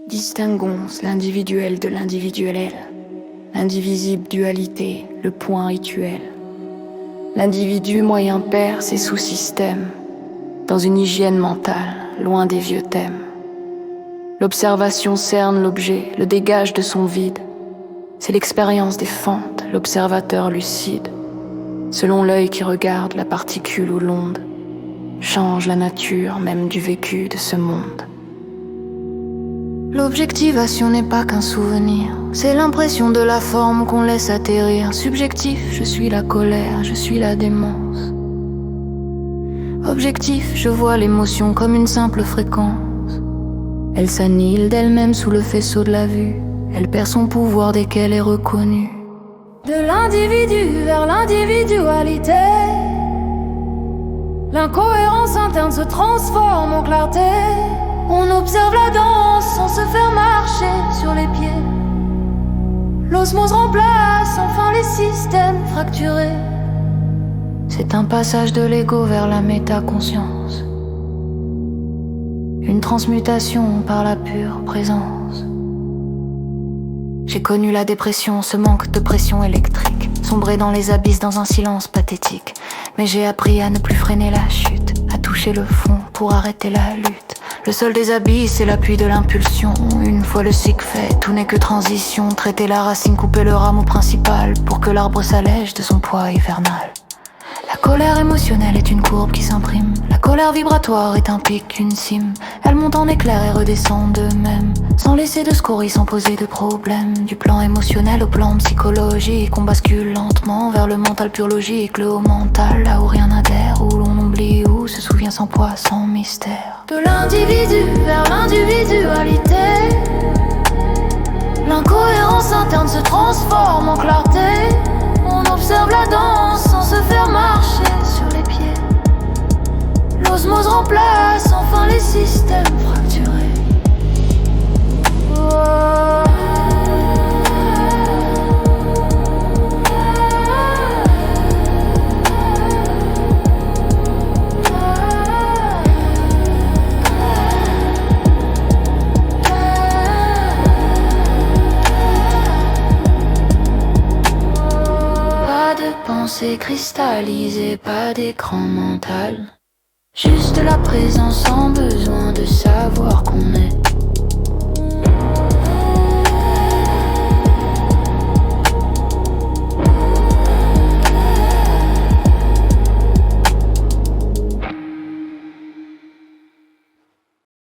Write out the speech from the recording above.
Distinguons l'individuel de l'individuel, l'indivisible dualité, le point rituel. L'individu moyen perd ses sous-systèmes, dans une hygiène mentale, loin des vieux thèmes. L'observation cerne l'objet, le dégage de son vide. C'est l'expérience des fentes, l'observateur lucide. Selon l'œil qui regarde la particule ou l'onde, change la nature même du vécu de ce monde. L'objectivation n'est pas qu'un souvenir, c'est l'impression de la forme qu'on laisse atterrir. Subjectif, je suis la colère, je suis la démence. Objectif, je vois l'émotion comme une simple fréquence. Elle s'annihile d'elle-même sous le faisceau de la vue. Elle perd son pouvoir dès qu'elle est reconnue. De l'individu vers l'individualité, l'incohérence interne se transforme en clarté. On observe la danse sans se faire marcher sur les pieds. L'osmose remplace enfin les systèmes fracturés. C'est un passage de l'ego vers la métaconscience, une transmutation par la pure présence. J'ai connu la dépression, ce manque de pression électrique, sombrer dans les abysses dans un silence pathétique. Mais j'ai appris à ne plus freiner la chute, à toucher le fond pour arrêter la lutte. Le sol des abysses, c'est l'appui de l'impulsion. Une fois le cycle fait, tout n'est que transition. Traiter la racine, couper le rameau principal pour que l'arbre s'allège de son poids hivernal. La colère émotionnelle est une courbe qui s'imprime. La colère vibratoire est un pic, une cime. Elle monte en éclair et redescend d'eux-mêmes, sans laisser de scories, sans poser de problème. Du plan émotionnel au plan psychologique, on bascule lentement vers le mental pur logique. Le haut mental, là où rien n'adhère, où l'on oublie, où se souvient sans poids, sans mystère. De l'individu vers l'individualité, l'incohérence interne se transforme en clarté. On observe la danse sans se faire marcher sur les pieds. L'osmose remplace enfin les systèmes fracturés. Oh. Pensée cristallisée, pas d'écran mental. Juste la présence sans besoin de